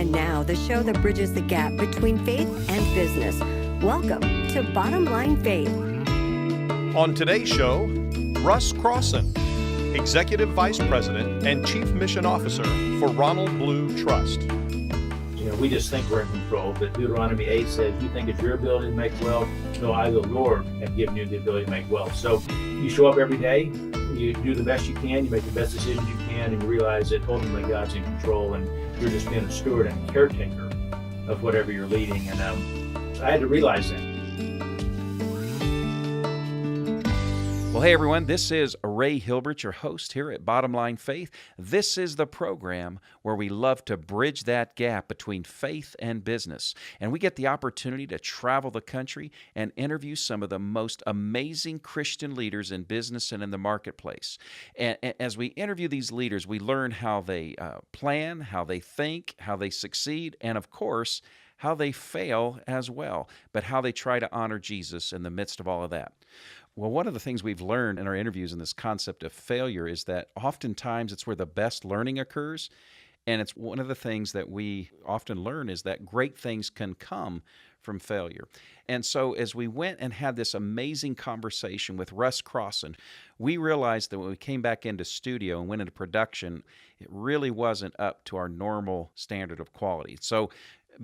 And now, the show that bridges the gap between faith and business. Welcome to Bottom Line Faith. On today's show, Russ Crosson, Executive Vice President and Chief Mission Officer for Ronald Blue Trust. We just think we're in control, but Deuteronomy 8 says, you think it's your ability to make wealth? No, I, the Lord, have given you the ability to make wealth. So you show up every day, you do the best you can, you make the best decisions you can, and you realize that ultimately God's in control, and you're just being a steward and caretaker of whatever you're leading. And so I had to realize that. Well, hey everyone, this is Ray Hilbert, your host here at Bottom Line Faith. This is the program where we love to bridge that gap between faith and business. And we get the opportunity to travel the country and interview some of the most amazing Christian leaders in business and in the marketplace. And as we interview these leaders, we learn how they plan, how they think, how they succeed, and of course, how they fail as well, but how they try to honor Jesus in the midst of all of that. Well, one of the things we've learned in our interviews in this concept of failure is that oftentimes it's where the best learning occurs. And it's one of the things that we often learn is that great things can come from failure. And so as we went and had this amazing conversation with Russ Crosson, we realized that when we came back into studio and went into production, it really wasn't up to our normal standard of quality. So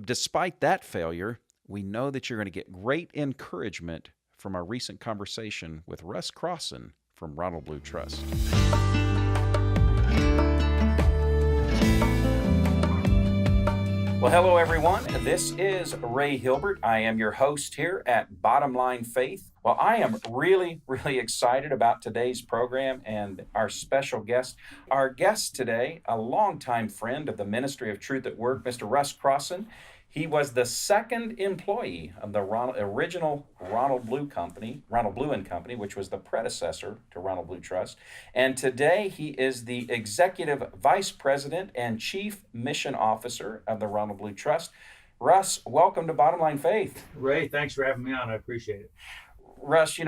despite that failure, we know that you're going to get great encouragement from our recent conversation with Russ Crosson from Ronald Blue Trust. Well, hello everyone. This is Ray Hilbert. I am your host here at Bottom Line Faith. Well, I am really excited about today's program and our special guest. Our guest today, a longtime friend of the Ministry of Truth at Work, Mr. Russ Crosson. He was the second employee of the original Ronald Blue and Company, which was the predecessor to Ronald Blue Trust. And today he is the Executive Vice President and Chief Mission Officer of the Ronald Blue Trust. Russ, welcome to Bottom Line Faith. Ray, thanks for having me on. I appreciate it. Russ,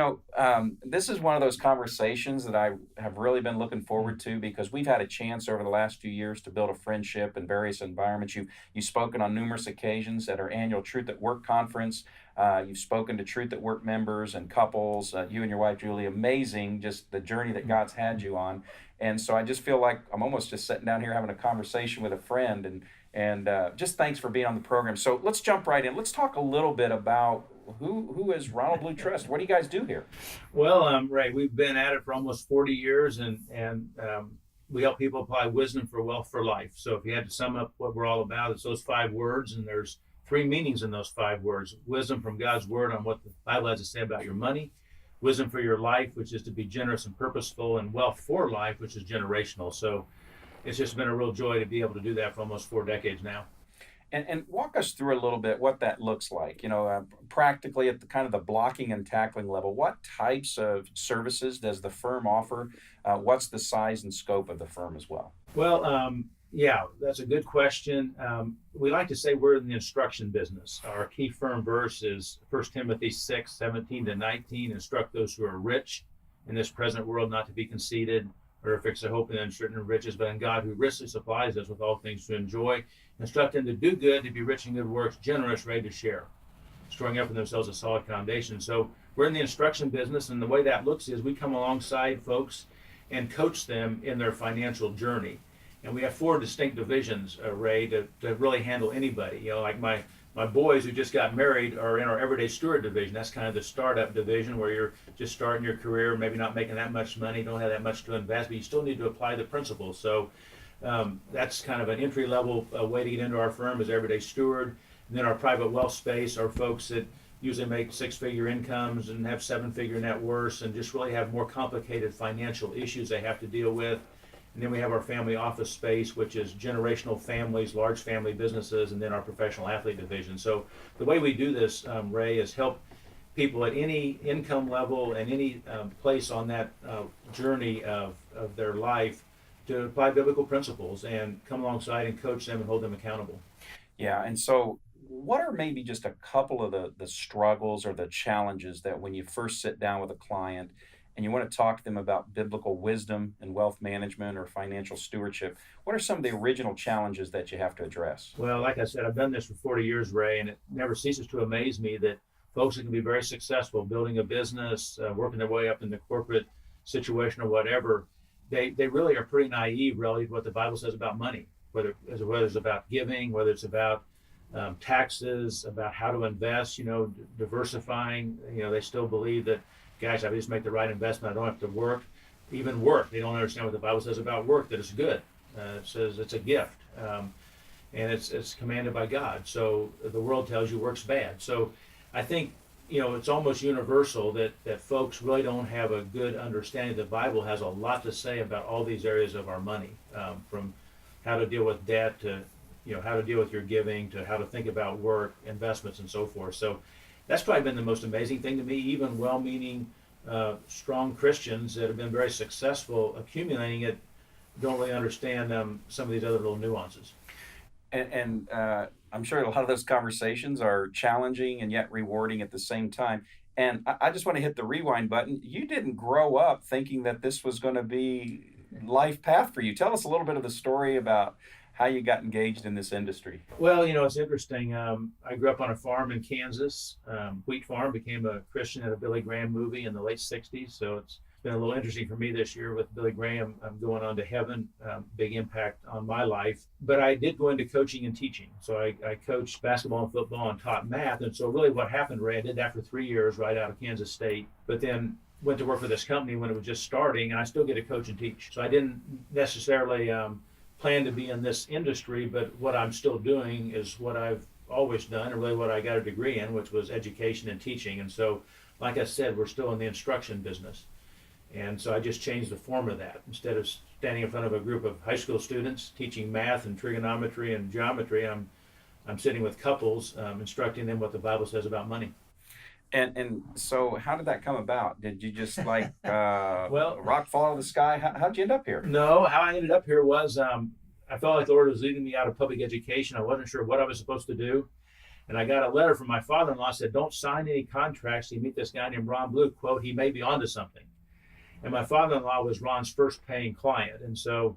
this is one of those conversations that I have really been looking forward to because we've had a chance over the last few years to build a friendship in various environments. You've spoken on numerous occasions at our annual Truth at Work conference. You've spoken to Truth at Work members and couples. You and your wife, Julie, amazing, just the journey that God's had you on. And so I just feel like I'm almost just sitting down here having a conversation with a friend. And just thanks for being on the program. So let's jump right in. Let's talk a little bit about who is Ronald Blue Trust? What do you guys do here? Well, Ray, we've been at it for almost 40 years, and we help people apply wisdom for wealth for life. So if you had to sum up what we're all about, it's those 5 words, and there's 3 meanings in those 5 words. Wisdom from God's Word on what the Bible has to say about your money, wisdom for your life, which is to be generous and purposeful, and wealth for life, which is generational. So it's just been a real joy to be able to do that for almost 4 decades now. And walk us through a little bit what that looks like, practically at the kind of the blocking and tackling level. What types of services does the firm offer? What's the size and scope of the firm as well? Well, yeah, that's a good question. We like to say we're in the instruction business. Our key firm verse is 1 Timothy 6, 17 to 19, instruct those who are rich in this present world not to be conceited, or fix their hope in uncertain riches, but in God who richly supplies us with all things to enjoy. Instruct them to do good, to be rich in good works, generous, ready to share, storing up for themselves a solid foundation. So we're in the instruction business, and the way that looks is we come alongside folks and coach them in their financial journey. And we have 4 distinct divisions, Ray, to really handle anybody. Like my boys who just got married are in our Everyday Steward division. That's kind of the startup division where you're just starting your career, maybe not making that much money, don't have that much to invest, but you still need to apply the principles. So that's kind of an entry-level way to get into our firm is Everyday Steward. And then our private wealth space are folks that usually make 6-figure incomes and have 7-figure net worths and just really have more complicated financial issues they have to deal with. And then we have our family office space, which is generational families, large family businesses, and then our professional athlete division. So the way we do this, Ray, is help people at any income level and any place on that journey of their life to apply biblical principles and come alongside and coach them and hold them accountable. Yeah, and so what are maybe just a couple of the struggles or the challenges that when you first sit down with a client and you want to talk to them about biblical wisdom and wealth management or financial stewardship, what are some of the original challenges that you have to address? Well, like I said, I've done this for 40 years, Ray, and it never ceases to amaze me that folks that can be very successful building a business, working their way up in the corporate situation or whatever, they really are pretty naive relative to what the Bible says about money, whether it's about giving, whether it's about taxes, about how to invest, diversifying. They still believe that, gosh, if I just make the right investment, I don't have to work. Even work, they don't understand what the Bible says about work, that it's good. It says it's a gift, and it's commanded by God. So the world tells you work's bad. So I think, it's almost universal that folks really don't have a good understanding. The Bible has a lot to say about all these areas of our money, from how to deal with debt to, how to deal with your giving to how to think about work, investments, and so forth. So that's probably been the most amazing thing to me. Even well-meaning, strong Christians that have been very successful accumulating it don't really understand some of these other little nuances. And I'm sure a lot of those conversations are challenging and yet rewarding at the same time. And I just want to hit the rewind button. You didn't grow up thinking that this was going to be life path for you. Tell us a little bit of the story about how you got engaged in this industry. Well, it's interesting. I grew up on a farm in Kansas, wheat farm, became a Christian at a Billy Graham movie in the late 60s. So it's been a little interesting for me this year with Billy Graham. I'm going on to heaven, big impact on my life. But I did go into coaching and teaching. So I coached basketball and football and taught math. And so really what happened, Ray, I did that for 3 years right out of Kansas State, but then went to work for this company when it was just starting, and I still get to coach and teach. So I didn't necessarily plan to be in this industry, but what I'm still doing is what I've always done, and really what I got a degree in, which was education and teaching. And so, like I said, we're still in the instruction business. And so I just changed the form of that. Instead of standing in front of a group of high school students teaching math and trigonometry and geometry, I'm sitting with couples, instructing them what the Bible says about money. And so how did that come about? Did you just like Well, rock fall out of the sky? How'd you end up here? No, how I ended up here was I felt like the Lord was leading me out of public education. I wasn't sure what I was supposed to do. And I got a letter from my father-in-law, said, don't sign any contracts. You meet this guy named Ron Blue, quote, he may be onto something. And my father-in-law was Ron's first paying client. And so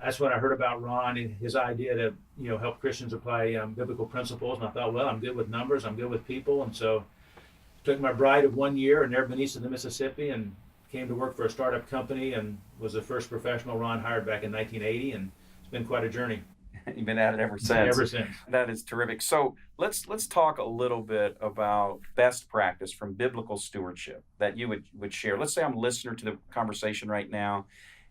that's when I heard about Ron and his idea to, help Christians apply biblical principles. And I thought, well, I'm good with numbers. I'm good with people. And so took my bride of 1 year and never been east of the Mississippi and came to work for a startup company and was the first professional Ron hired back in 1980. And it's been quite a journey. You've been at it ever since. Ever since. That is terrific. So let's talk a little bit about best practice from biblical stewardship that you would share. Let's say I'm a listener to the conversation right now,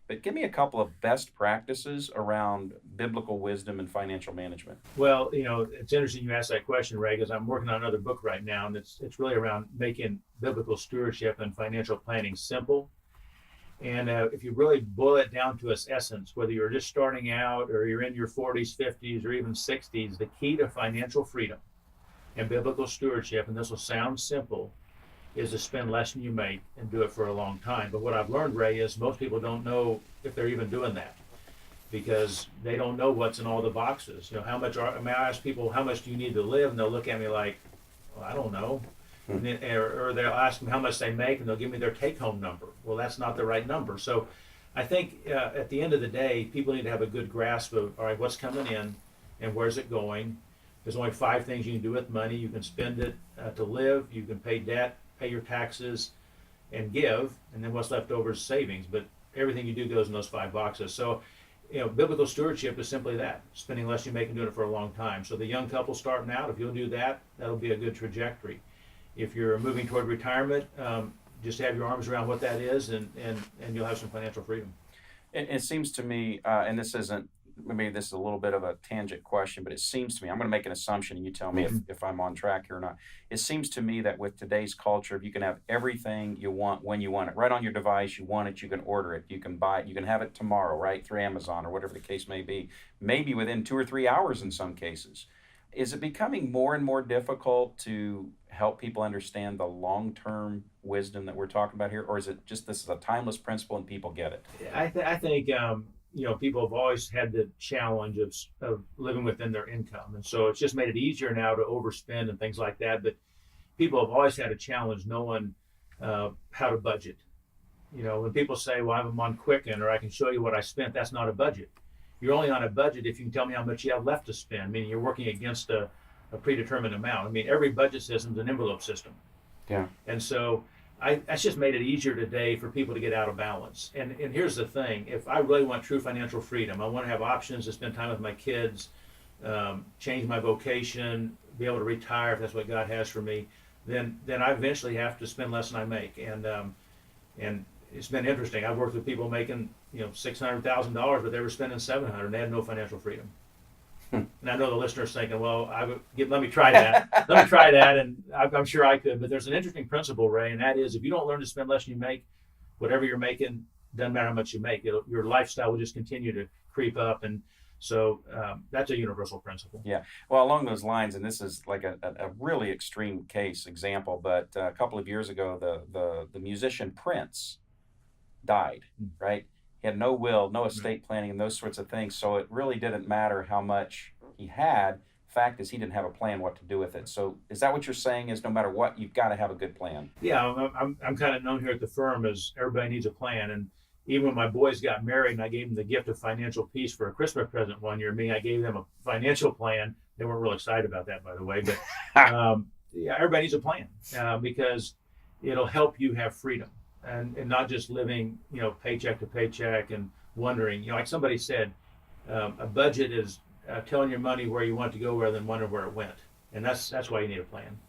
but give me a couple of best practices around biblical wisdom and financial management. Well, it's interesting you asked that question, Ray, because I'm working on another book right now, and it's really around making biblical stewardship and financial planning simple. And if you really boil it down to its essence, whether you're just starting out or you're in your 40s, 50s, or even 60s, the key to financial freedom and biblical stewardship, and this will sound simple, is to spend less than you make and do it for a long time. But what I've learned, Ray, is most people don't know if they're even doing that because they don't know what's in all the boxes. I ask people, how much do you need to live? And they'll look at me like, well, I don't know. Or they'll ask them how much they make and they'll give me their take-home number. Well, that's not the right number. So I think at the end of the day, people need to have a good grasp of, all right, what's coming in and where's it going? There's only 5 things you can do with money. You can spend it to live, you can pay debt, pay your taxes, and give, and then what's left over is savings. But everything you do goes in those 5 boxes. So, biblical stewardship is simply that, spending less you make and doing it for a long time. So the young couple starting out, if you'll do that, that'll be a good trajectory. If you're moving toward retirement, just have your arms around what that is, and you'll have some financial freedom. It seems to me, and this isn't, maybe this is a little bit of a tangent question, but it seems to me, I'm going to make an assumption and you tell me if I'm on track here or not. It seems to me that with today's culture, you can have everything you want when you want it. Right on your device, you want it, you can order it, you can buy it, you can have it tomorrow, right, through Amazon or whatever the case may be, maybe within 2 or 3 hours in some cases. Is it becoming more and more difficult to help people understand the long-term wisdom that we're talking about here? Or is it just this is a timeless principle and people get it? I think people have always had the challenge of living within their income. And so it's just made it easier now to overspend and things like that. But people have always had a challenge knowing how to budget. When people say, well, I'm on Quicken or I can show you what I spent, that's not a budget. You're only on a budget if you can tell me how much you have left to spend, meaning you're working against a predetermined amount. I mean, every budget system is an envelope system. Yeah. And so that's just made it easier today for people to get out of balance. And here's the thing, if I really want true financial freedom, I want to have options to spend time with my kids, change my vocation, be able to retire if that's what God has for me, then I eventually have to spend less than I make. And it's been interesting. I've worked with people making $600,000, but they were spending $700,000 and they had no financial freedom. And I know the listener's thinking, well, let me try that. Let me try that, and I'm sure I could. But there's an interesting principle, Ray, and that is if you don't learn to spend less than you make, whatever you're making, doesn't matter how much you make. Your lifestyle will just continue to creep up. And so that's a universal principle. Yeah. Well, along those lines, and this is like a really extreme case example, but a couple of years ago, the musician Prince died, right? He had no will, no estate planning, and those sorts of things. So it really didn't matter how much he had. Fact is, he didn't have a plan what to do with it. So is that what you're saying? Is no matter what, you've got to have a good plan? Yeah, I'm kind of known here at the firm as everybody needs a plan. And even when my boys got married and I gave them the gift of financial peace for a Christmas present one year, I gave them a financial plan. They weren't real excited about that, by the way. But yeah, everybody needs a plan because it'll help you have freedom. And not just living, paycheck to paycheck and wondering, like somebody said, a budget is telling your money where you want it to go rather than wondering where it went. And that's why you need a plan.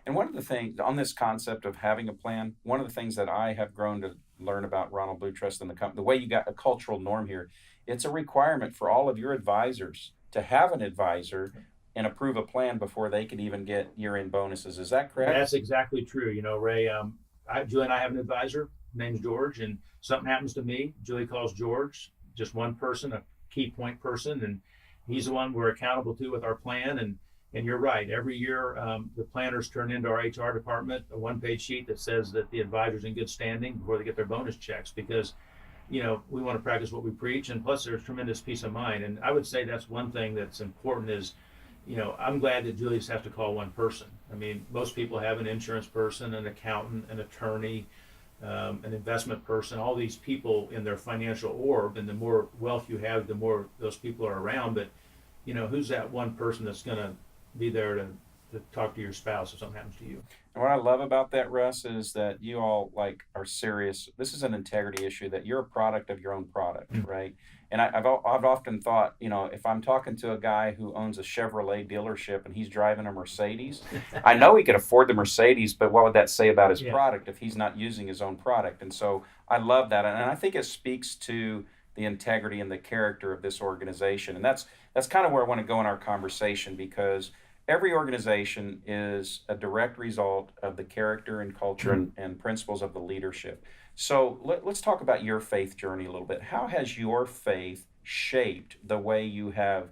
And one of the things on this concept of having a plan, one of the things that I have grown to learn about Ronald Blue Trust and the way you got a cultural norm here, it's a requirement for all of your advisors to have an advisor and approve a plan before they can even get year-end bonuses. Is that correct? That's exactly true. Ray, Julie and I have an advisor named George, and something happens to me, Julie calls George, just one person, a key point person, and he's the one we're accountable to with our plan. And you're right, every year the planners turn into our HR department a one-page sheet that says that the advisor's in good standing before they get their bonus checks, because we want to practice what we preach, and plus there's tremendous peace of mind. And I would say that's one thing that's important is, I'm glad that Julie has to call one person. I mean, most people have an insurance person, an accountant, an attorney, an investment person, all these people in their financial orb, and the more wealth you have, the more those people are around. But, who's that one person that's going to be there to talk to your spouse if something happens to you? And what I love about that, Russ, is that you all are serious. This is an integrity issue, that you're a product of your own product, right? And I've often thought, if I'm talking to a guy who owns a Chevrolet dealership and he's driving a Mercedes, I know he could afford the Mercedes, but what would that say about his product if he's not using his own product? And so I love that. And I think it speaks to the integrity and the character of this organization. And that's kind of where I want to go in our conversation, because every organization is a direct result of the character and culture and principles of the leadership. So let's talk about your faith journey a little bit. How has your faith shaped the way you have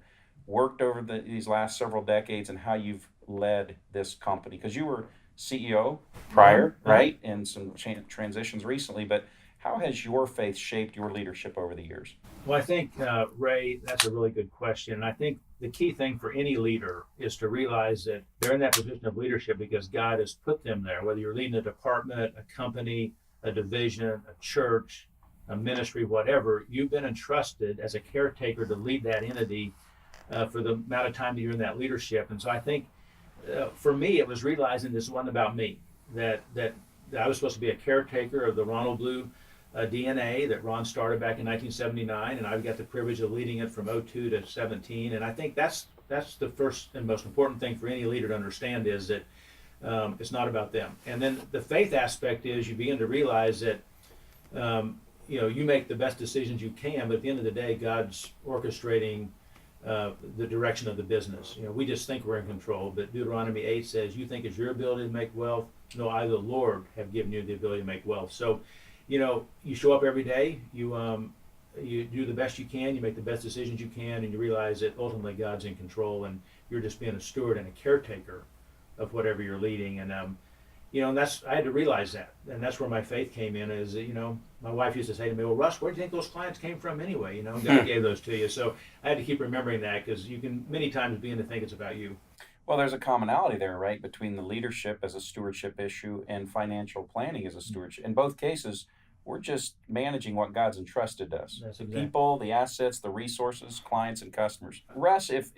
worked over these last several decades and how you've led this company? Because you were CEO prior, right? And some transitions recently, but how has your faith shaped your leadership over the years? Well, I think, Ray, that's a really good question. And I think the key thing for any leader is to realize that they're in that position of leadership because God has put them there, whether you're leading a department, a company, a division, a church, a ministry, whatever. You've been entrusted as a caretaker to lead that entity for the amount of time that you're in that leadership. And so I think for me, it was realizing this wasn't about me, that I was supposed to be a caretaker of the Ronald Blue DNA that Ron started back in 1979, and I've got the privilege of leading it from 02 to 17. And I think that's the first and most important thing for any leader to understand, is that it's not about them. And then the faith aspect is you begin to realize that you make the best decisions you can, but at the end of the day, God's orchestrating the direction of the business. We just think we're in control, but Deuteronomy 8 says, you think it's your ability to make wealth? No, I, the Lord, have given you the ability to make wealth. So, you show up every day, you do the best you can, you make the best decisions you can, and you realize that ultimately God's in control, and you're just being a steward and a caretaker of whatever you're leading. And and I had to realize that, and that's where my faith came in. Is my wife used to say to me, "Well, Russ, where do you think those clients came from anyway? God gave those to you." So I had to keep remembering that, because you can many times begin to think it's about you. Well, there's a commonality there, right, between the leadership as a stewardship issue and financial planning as a stewardship. In both cases, we're just managing what God's entrusted us. That's The exactly. people, the assets, the resources, clients, and customers. Russ, if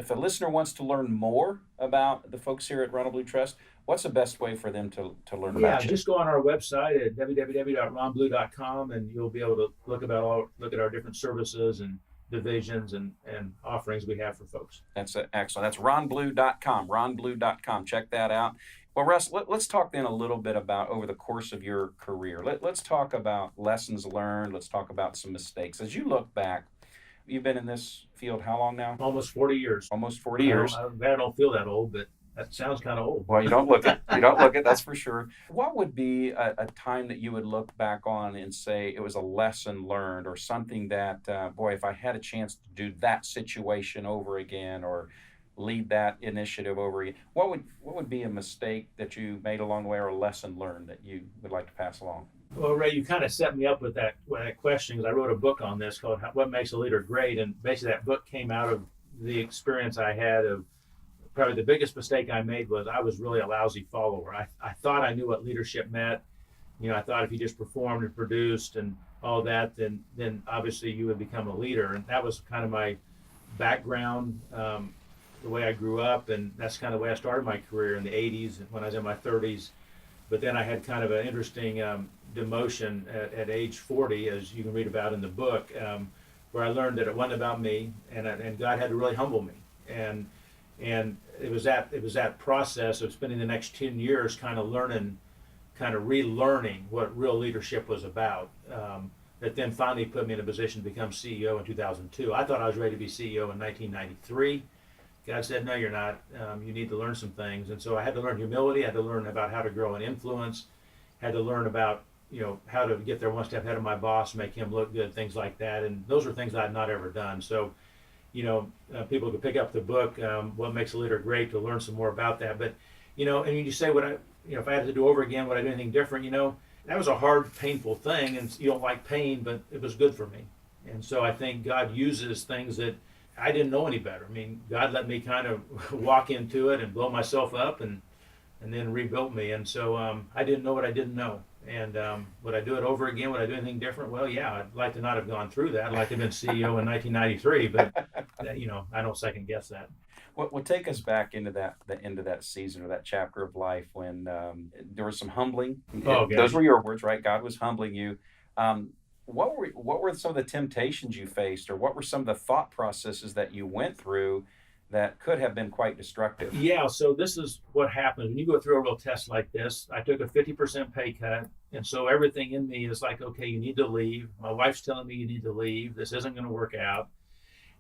a listener wants to learn more about the folks here at Ronald Blue Trust, what's the best way for them to learn Yeah, about you? just go on our website at www.ronblue.com, and you'll be able to look at our different services and divisions and offerings we have for folks. That's excellent. That's ronblue.com, ronblue.com. Check that out. Well, Russ, let's talk then a little bit about over the course of your career. Let's talk about lessons learned. Let's talk about some mistakes. As you look back, you've been in this field how long now? Almost 40 years. Almost 40 years. I don't feel that old, but that sounds kind of old. Well, you don't look it. You don't look it, that's for sure. What would be a time that you would look back on and say it was a lesson learned, or something that, boy, if I had a chance to do that situation over again or lead that initiative over again, what would be a mistake that you made along the way, or a lesson learned that you would like to pass along? Well, Ray, you kind of set me up with that question, because I wrote a book on this called What Makes a Leader Great. And basically that book came out of the experience I had of probably the biggest mistake I made was I was really a lousy follower. I thought I knew what leadership meant. I thought if you just performed and produced and all that, then obviously you would become a leader. And that was kind of my background, the way I grew up. And that's kind of the way I started my career in the 80s when I was in my 30s. But then I had kind of an interesting demotion at age 40, as you can read about in the book, where I learned that it wasn't about me, and God had to really humble me. And it was that process of spending the next 10 years kind of relearning what real leadership was about, that then finally put me in a position to become CEO in 2002. I thought I was ready to be CEO in 1993. God said, no, you're not. You need to learn some things. And so I had to learn humility. I had to learn about how to grow and influence. Had to learn about how to get there one step ahead of my boss, make him look good, things like that. And those are things I had not ever done. So people could pick up the book, What Makes a Leader Great, to learn some more about that. But, and you say, if I had to do over again, would I do anything different? That was a hard, painful thing, and you don't like pain, but it was good for me. And so I think God uses things that I didn't know any better. I mean, God let me kind of walk into it and blow myself up and then rebuilt me. And so I didn't know what I didn't know. And would I do it over again? Would I do anything different? Well, yeah, I'd like to not have gone through that. I'd like to have been CEO in 1993, but I don't second guess that. Well, take us back into that season or that chapter of life when there was some humbling. Oh, gosh. Those were your words, right? God was humbling you. What were some of the temptations you faced, or what were some of the thought processes that you went through that could have been quite destructive? Yeah, so this is what happens when you go through a real test like this. I took a 50% pay cut, and so everything in me is like, okay, you need to leave. My wife's telling me you need to leave. This isn't going to work out.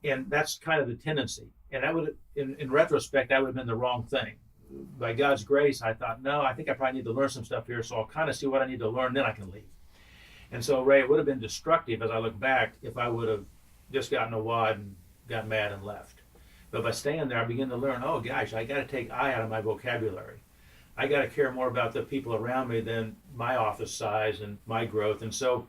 And that's kind of the tendency. And that would, in retrospect, that would have been the wrong thing. By God's grace, I thought, no, I think I probably need to learn some stuff here, so I'll kind of see what I need to learn, then I can leave. And so, Ray, it would have been destructive as I look back if I would have just gotten a wad and got mad and left. But by staying there, I begin to learn, oh gosh, I got to take I out of my vocabulary. I got to care more about the people around me than my office size and my growth. And so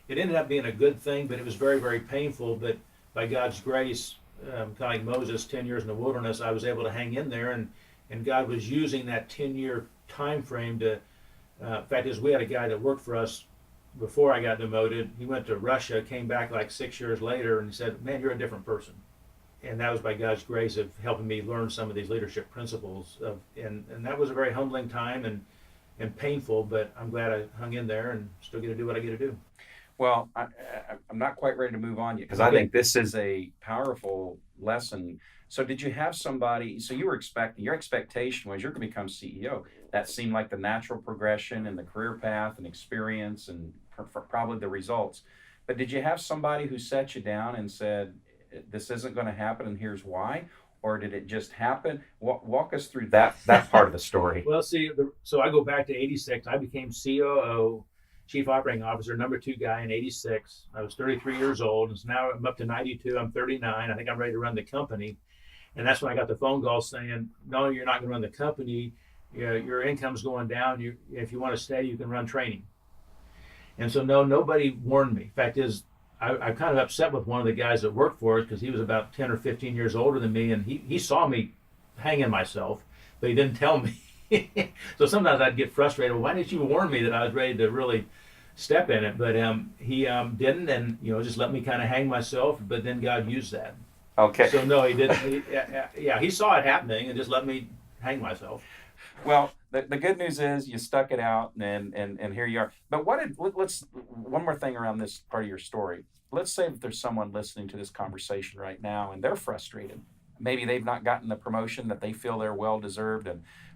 it ended up being a good thing, but it was very, very painful. But by God's grace, kind of like Moses, 10 years in the wilderness, I was able to hang in there. And God was using that 10-year time frame to, fact is, we had a guy that worked for us before I got demoted. He went to Russia, came back like 6 years later, and he said, man, you're a different person. And that was by God's grace of helping me learn some of these leadership principles. And that was a very humbling time and painful, but I'm glad I hung in there and still get to do what I get to do. Well, I'm not quite ready to move on yet, because Okay. I think this is a powerful lesson. So did you have somebody, so you were expecting, your expectation was you're going to become CEO. That seemed like the natural progression in the career path and experience and probably the results. But did you have somebody who sat you down and said, this isn't going to happen and here's why? Or did it just happen? Walk us through that part of the story. Well, see, so I go back to 86. I became COO, Chief Operating Officer, number 2 guy in 86. I was 33 years old. And so now I'm up to 92. I'm 39. I think I'm ready to run the company. And that's when I got the phone call saying, no, you're not going to run the company. Your income's going down. If you want to stay, you can run training. And so, no, nobody warned me. Fact is, I'm kind of upset with one of the guys that worked for us because he was about 10 or 15 years older than me, and he saw me hanging myself, but he didn't tell me. So sometimes I'd get frustrated. Well, why didn't you warn me that I was ready to really step in it, but he didn't, and just let me kind of hang myself. But then God used that. Okay. So no, he didn't. He saw it happening and just let me hang myself. Well, the good news is you stuck it out, and here you are. But let's one more thing around this part of your story. Let's say that there's someone listening to this conversation right now and they're frustrated. Maybe they've not gotten the promotion that they feel they're well deserved,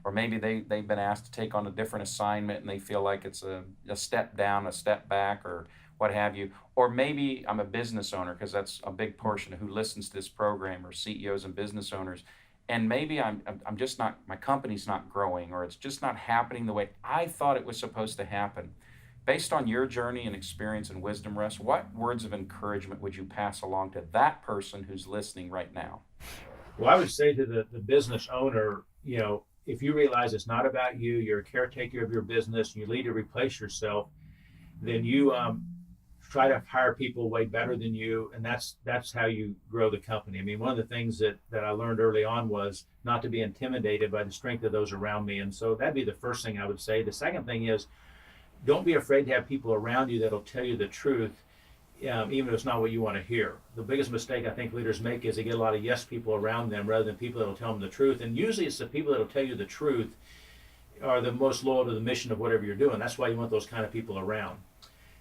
or maybe they've been asked to take on a different assignment and they feel like it's a step down, a step back, or what have you. Or maybe I'm a business owner, because that's a big portion of who listens to this program, or CEOs and business owners. And maybe I'm just not, my company's not growing, or it's just not happening the way I thought it was supposed to happen. Based on your journey and experience and wisdom, Russ, what words of encouragement would you pass along to that person who's listening right now? Well, I would say to the business owner, if you realize it's not about you, you're a caretaker of your business, you need to replace yourself, then you try to hire people way better than you, and that's how you grow the company. I mean, one of the things that I learned early on was not to be intimidated by the strength of those around me, and so that'd be the first thing I would say. The second thing is, don't be afraid to have people around you that'll tell you the truth, even if it's not what you want to hear. The biggest mistake I think leaders make is they get a lot of yes people around them rather than people that'll tell them the truth, and usually it's the people that'll tell you the truth are the most loyal to the mission of whatever you're doing. That's why you want those kind of people around.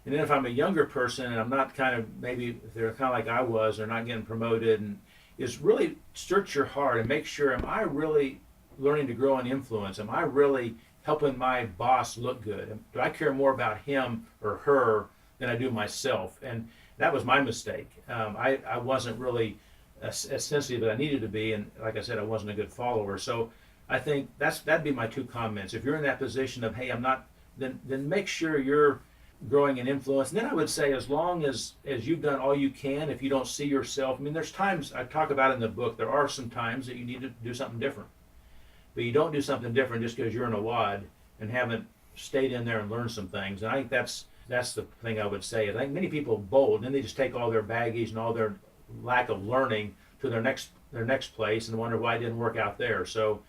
And then if I'm a younger person and I'm not maybe if they're kind of like I was, or not getting promoted, and is really search your heart and make sure, am I really learning to grow and influence? Am I really helping my boss look good? Do I care more about him or her than I do myself? And that was my mistake. I wasn't really as sensitive as I needed to be, and like I said, I wasn't a good follower. So I think that'd be my two comments. If you're in that position of, hey, I'm not, then make sure you're growing in influence. And then I would say, as long as you've done all you can, if you don't see yourself, I mean, there's times I talk about in the book, there are some times that you need to do something different. But you don't do something different just because you're in a WAD and haven't stayed in there and learned some things. And I think that's the thing I would say. I think many people bold, and then they just take all their baggage and all their lack of learning to their next place and wonder why it didn't work out there. So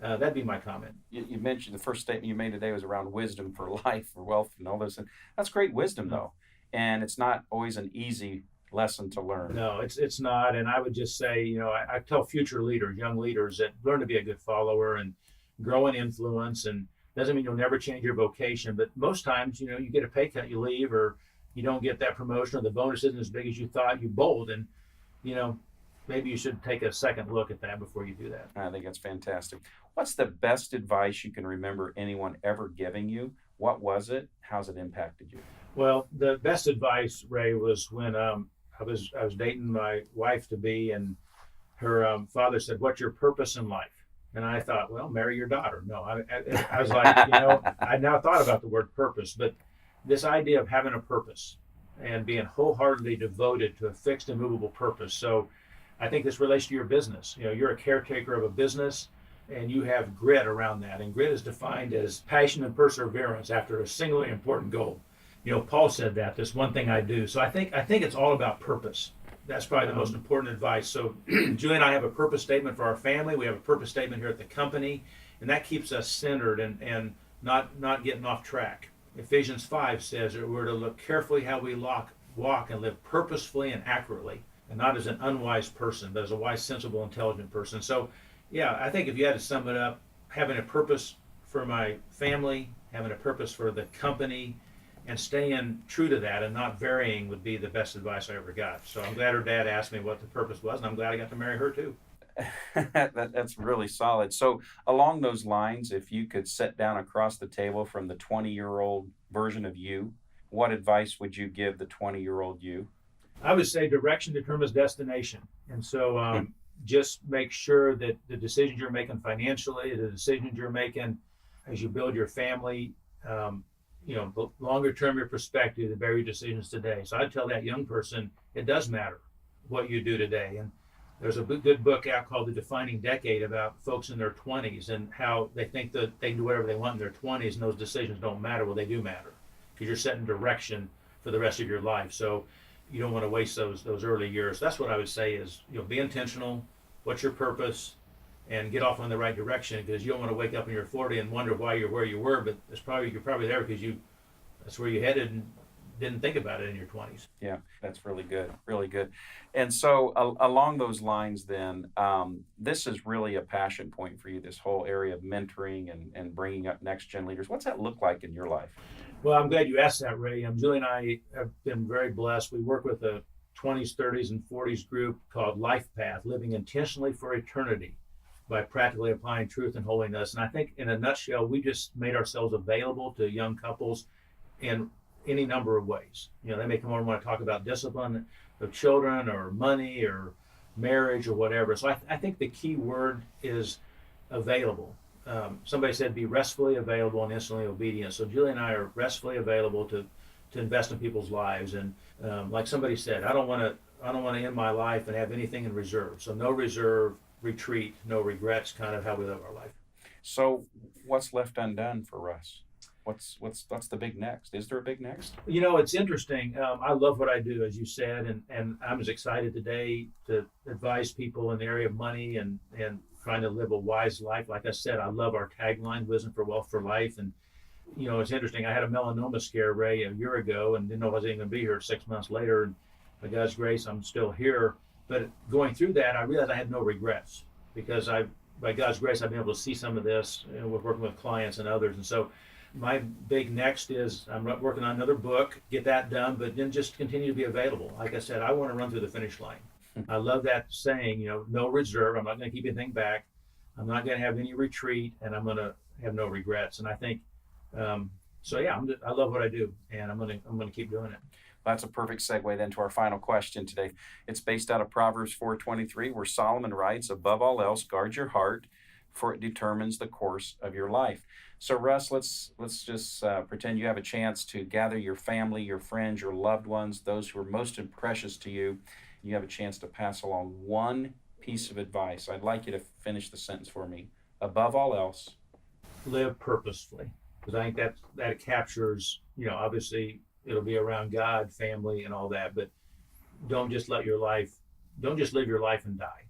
that'd be my comment. You mentioned the first statement you made today was around wisdom for life, for wealth, and all this. And that's great wisdom, though. And it's not always an easy lesson to learn. No, it's not. And I would just say, I tell future leaders, young leaders, that learn to be a good follower and grow in influence. And doesn't mean you'll never change your vocation, but most times, you get a pay cut, you leave, or you don't get that promotion, or the bonus isn't as big as you thought, you bold. And, maybe you should take a second look at that before you do that. I think that's fantastic. What's the best advice you can remember anyone ever giving you? What was it? How's it impacted you? Well, the best advice, Ray, was when I was dating my wife to be, and her father said, "What's your purpose in life?" And I thought, well, marry your daughter. No, I was like, I now thought about the word purpose, but this idea of having a purpose and being wholeheartedly devoted to a fixed and movable purpose. So I think this relates to your business. You're a caretaker of a business, and you have grit around that. And grit is defined as passion and perseverance after a singularly important goal. Paul said that, this one thing I do. So I think it's all about purpose. That's probably the most important advice. So Julie and I have a purpose statement for our family. We have a purpose statement here at the company, and that keeps us centered and not getting off track. Ephesians 5 says that we're to look carefully how we walk and live purposefully and accurately, and not as an unwise person, but as a wise, sensible, intelligent person. So, yeah, I think if you had to sum it up, having a purpose for my family, having a purpose for the company, and staying true to that and not varying would be the best advice I ever got. So I'm glad her dad asked me what the purpose was, and I'm glad I got to marry her too. That's really solid. So along those lines, if you could sit down across the table from the 20-year-old version of you, what advice would you give the 20-year-old you? I would say direction determines destination. And so just make sure that the decisions you're making financially, the decisions you're making as you build your family, the longer term your perspective, the better your decisions today. So I'd tell that young person, it does matter what you do today. And there's a good book out called The Defining Decade about folks in their 20s and how they think that they can do whatever they want in their 20s and those decisions don't matter. Well, they do matter because you're setting direction for the rest of your life. So you don't want to waste those early years. That's what I would say is, be intentional. What's your purpose? And get off on the right direction, because you don't want to wake up when you're 40 and wonder why you're where you were, but you're probably there because you that's where you headed and didn't think about it in your 20s. Yeah, that's really good, really good. And so along those lines then, this is really a passion point for you, this whole area of mentoring and bringing up next-gen leaders. What's that look like in your life? Well, I'm glad you asked that, Ray. Julie and I have been very blessed. We work with a 20s, 30s, and 40s group called Life Path, Living Intentionally for Eternity by practically applying truth and holiness. And I think in a nutshell, we just made ourselves available to young couples in any number of ways. You know, they may come over and want to talk about discipline of children or money or marriage or whatever. So I think the key word is available. Somebody said be restfully available and instantly obedient. So Julie and I are restfully available to invest in people's lives. And like somebody said, I don't want to end my life and have anything in reserve. So no reserve, retreat, no regrets, kind of how we live our life. So what's left undone for Russ? What's the big next? Is there a big next? You know, it's interesting. I love what I do, as you said, and I'm as excited today to advise people in the area of money and trying to live a wise life. Like I said, I love our tagline, Wisdom for Wealth for Life. And, you know, it's interesting. I had a melanoma scare, Ray, a year ago and didn't know I was even going to be here 6 months later. And by God's grace, I'm still here. But going through that, I realized I had no regrets because by God's grace, I've been able to see some of this with working with clients and others. And so my big next is I'm working on another book, get that done, but then just continue to be available. Like I said, I want to run through the finish line. I love that saying, you know, no reserve. I'm not going to keep anything back. I'm not going to have any retreat, and I'm going to have no regrets. And I think, I love what I do, and I'm going to keep doing it. That's a perfect segue then to our final question today. It's based out of Proverbs 4:23, where Solomon writes, above all else, guard your heart, for it determines the course of your life. So Russ, let's just pretend you have a chance to gather your family, your friends, your loved ones, those who are most precious to you. You have a chance to pass along one piece of advice. I'd like you to finish the sentence for me. Above all else, live purposefully. Because I think that captures, you know, obviously it'll be around God, family, and all that, but don't just live your life and die.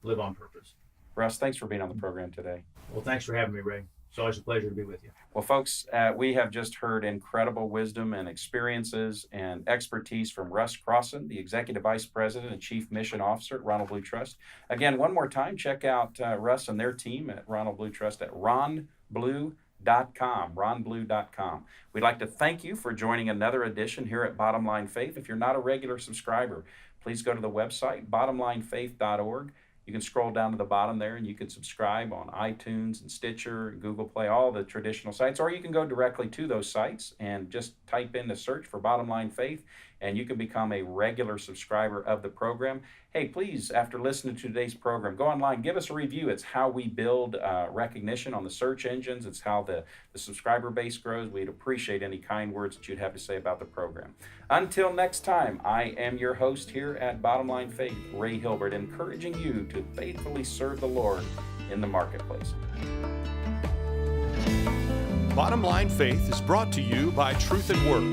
Live on purpose. Russ, thanks for being on the program today. Well, thanks for having me, Ray. It's always a pleasure to be with you. Well, folks, we have just heard incredible wisdom and experiences and expertise from Russ Crosson, the Executive Vice President and Chief Mission Officer at Ronald Blue Trust. Again, one more time, check out Russ and their team at Ronald Blue Trust at ronblue.com, ronblue.com. We'd like to thank you for joining another edition here at Bottom Line Faith. If you're not a regular subscriber, please go to the website, bottomlinefaith.org. You can scroll down to the bottom there and you can subscribe on iTunes and Stitcher and Google Play, all the traditional sites, or you can go directly to those sites and just type in the search for Bottom Line Faith and you can become a regular subscriber of the program. Hey, please, after listening to today's program, go online, give us a review. It's how we build recognition on the search engines. It's how the subscriber base grows. We'd appreciate any kind words that you'd have to say about the program. Until next time, I am your host here at Bottom Line Faith, Ray Hilbert, encouraging you to faithfully serve the Lord in the marketplace. Bottom Line Faith is brought to you by Truth at Work.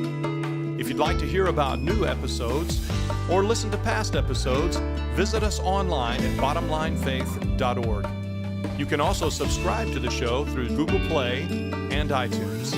If you'd like to hear about new episodes or listen to past episodes, visit us online at bottomlinefaith.org. You can also subscribe to the show through Google Play and iTunes.